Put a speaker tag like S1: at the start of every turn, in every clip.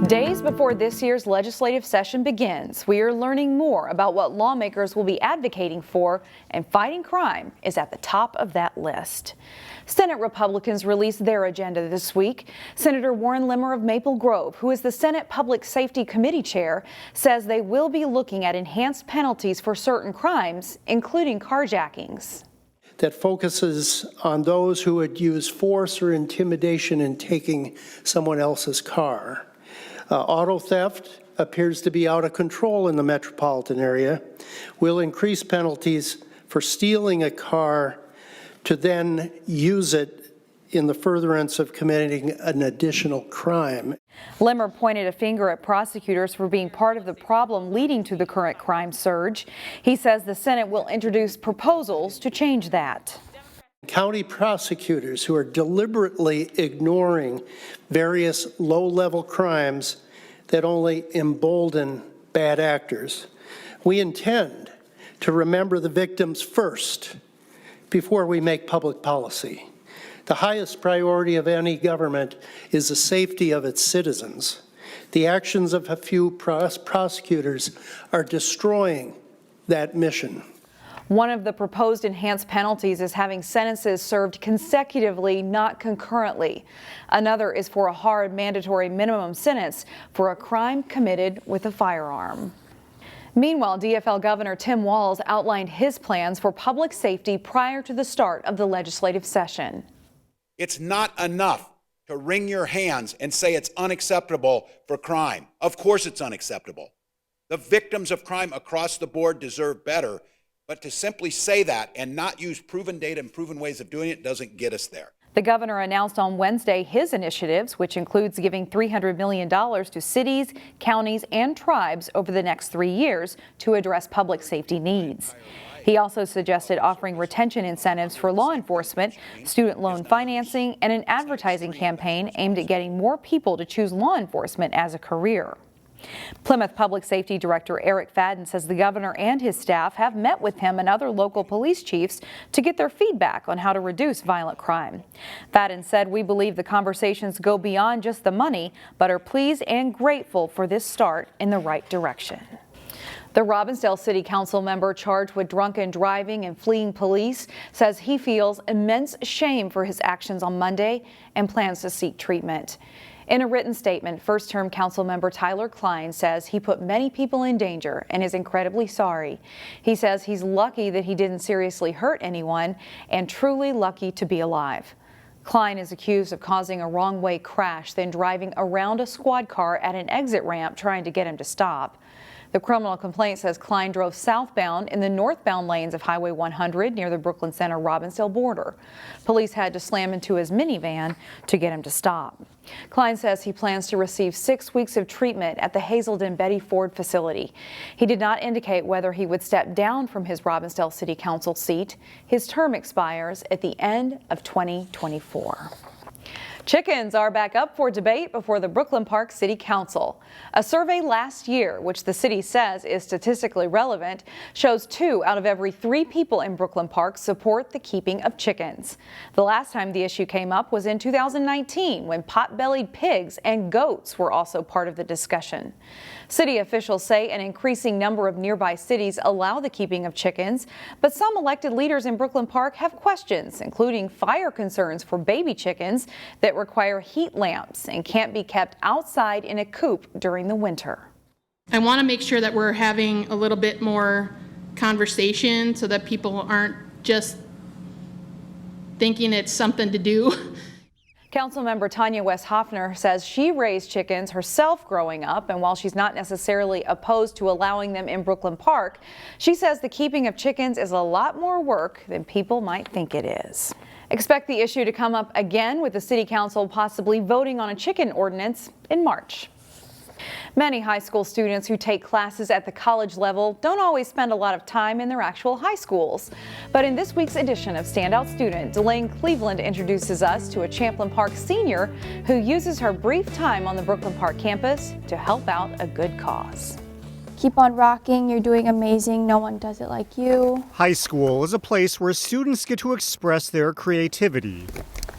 S1: Days before this year's legislative session begins, we are learning more about what lawmakers will be advocating for, and fighting crime is at the top of that list. Senate Republicans released their agenda this week. Senator Warren Limmer of Maple Grove, who is the Senate Public Safety Committee chair, says they will be looking at enhanced penalties for certain crimes, including carjackings.
S2: That focuses on those who would use force or intimidation in taking someone else's car. Auto theft appears to be out of control in the metropolitan area. We'll increase penalties for stealing a car to then use it in the furtherance of committing an additional crime.
S1: Limmer pointed a finger at prosecutors for being part of the problem leading to the current crime surge. He says the Senate will introduce proposals to change that.
S2: County prosecutors who are deliberately ignoring various low-level crimes that only embolden bad actors. We intend to remember the victims first before we make public policy. The highest priority of any government is the safety of its citizens. The actions of a few prosecutors are destroying that mission.
S1: One of the proposed enhanced penalties is having sentences served consecutively, not concurrently. Another is for a hard mandatory minimum sentence for a crime committed with a firearm. Meanwhile, DFL Governor Tim Walz outlined his plans for public safety prior to the start of the legislative session.
S3: It's not enough to wring your hands and say it's unacceptable for crime. Of course it's unacceptable. The victims of crime across the board deserve better. But to simply say that and not use proven data and proven ways of doing it doesn't get us there.
S1: The governor announced on Wednesday his initiatives, which includes giving $300 million to cities, counties, and tribes over the next 3 years to address public safety needs. He also suggested offering retention incentives for law enforcement, student loan financing, and an advertising campaign aimed at getting more people to choose law enforcement as a career. Plymouth Public Safety Director Eric Fadden says the governor and his staff have met with him and other local police chiefs to get their feedback on how to reduce violent crime. Fadden said, "We believe the conversations go beyond just the money, but are pleased and grateful for this start in the right direction." The Robbinsdale City Council member charged with drunken driving and fleeing police says he feels immense shame for his actions on Monday and plans to seek treatment. In a written statement, first-term council member Tyler Klein says he put many people in danger and is incredibly sorry. He says he's lucky that he didn't seriously hurt anyone and truly lucky to be alive. Klein is accused of causing a wrong-way crash, then driving around a squad car at an exit ramp trying to get him to stop. The criminal complaint says Klein drove southbound in the northbound lanes of Highway 100 near the Brooklyn Center-Robbinsdale border. Police had to slam into his minivan to get him to stop. Klein says he plans to receive 6 weeks of treatment at the Hazelden Betty Ford facility. He did not indicate whether he would step down from his Robbinsdale City Council seat. His term expires at the end of 2024. Chickens are back up for debate before the Brooklyn Park City Council. A survey last year, which the city says is statistically relevant, shows 2 out of every 3 people in Brooklyn Park support the keeping of chickens. The last time the issue came up was in 2019, when pot-bellied pigs and goats were also part of the discussion. City officials say an increasing number of nearby cities allow the keeping of chickens, but some elected leaders in Brooklyn Park have questions, including fire concerns for baby chickens that require heat lamps and can't be kept outside in a coop during the winter.
S4: I want to make sure that we're having a little bit more conversation so that people aren't just thinking it's something to do.
S1: Councilmember Tanya West Hoffner says she raised chickens herself growing up, and while she's not necessarily opposed to allowing them in Brooklyn Park, she says the keeping of chickens is a lot more work than people might think it is. Expect the issue to come up again, with the City Council possibly voting on a chicken ordinance in March. Many high school students who take classes at the college level don't always spend a lot of time in their actual high schools. But in this week's edition of Standout Student, Delane Cleveland introduces us to a Champlin Park senior who uses her brief time on the Brooklyn Park campus to help out a good cause.
S5: Keep on rocking, you're doing amazing, no one does it like you.
S6: High school is a place where students get to express their creativity.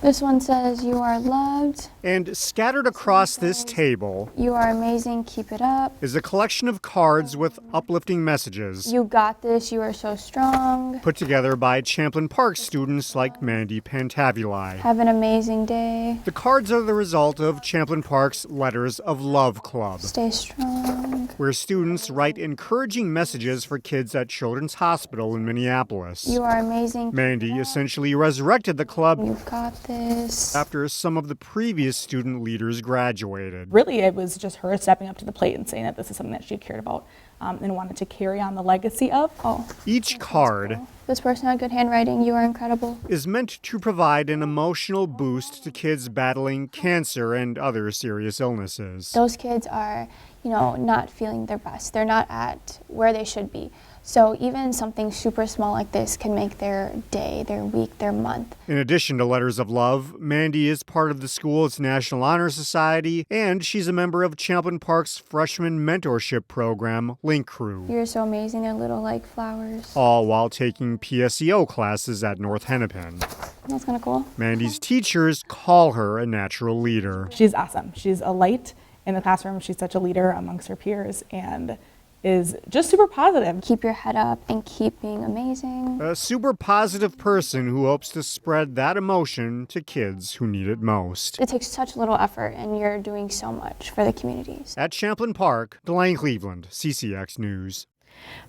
S5: This one says, "You are loved.
S6: And scattered across this table
S5: You are amazing. Keep it up.
S6: is a collection of cards with uplifting messages
S5: You got this. You are so strong.
S6: put together by Champlin Park students like Mandy Phanthavilay.
S5: Have an amazing day.
S6: The cards are the result of Champlin Park's Letters of Love Club,
S5: Stay strong.
S6: where students write encouraging messages for kids at Children's Hospital in Minneapolis.
S5: You are amazing.
S6: Mandy essentially resurrected the club
S5: You've got this.
S6: after some of the previous student leaders graduated.
S7: Really, it was just her stepping up to the plate and saying that this is something that she cared about and wanted to carry on the legacy of.
S5: Oh,
S6: Each card
S5: this person had good handwriting. You are incredible.
S6: is meant to provide an emotional boost to kids battling cancer and other serious illnesses.
S5: Those kids are, not feeling their best. They're not at where they should be. So even something super small like this can make their day, their week, their month.
S6: In addition to Letters of Love, Mandy is part of the school's National Honor Society, and she's a member of Champlin Park's freshman mentorship program, Link Crew,
S5: You're so amazing. They're little like flowers.
S6: all while taking PSEO classes at North Hennepin.
S5: That's kind of cool.
S6: Mandy's teachers call her a natural leader.
S7: She's awesome. She's a light in the classroom. She's such a leader amongst her peers and is just super positive.
S5: Keep your head up and keep being amazing.
S6: A super positive person who hopes to spread that emotion to kids who need it most.
S5: It takes such little effort, and you're doing so much for the communities.
S6: At Champlin Park, Delane Cleveland, CCX News.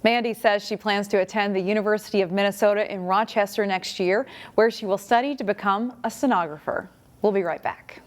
S1: Mandy says she plans to attend the University of Minnesota in Rochester next year, where she will study to become a stenographer. We'll be right back.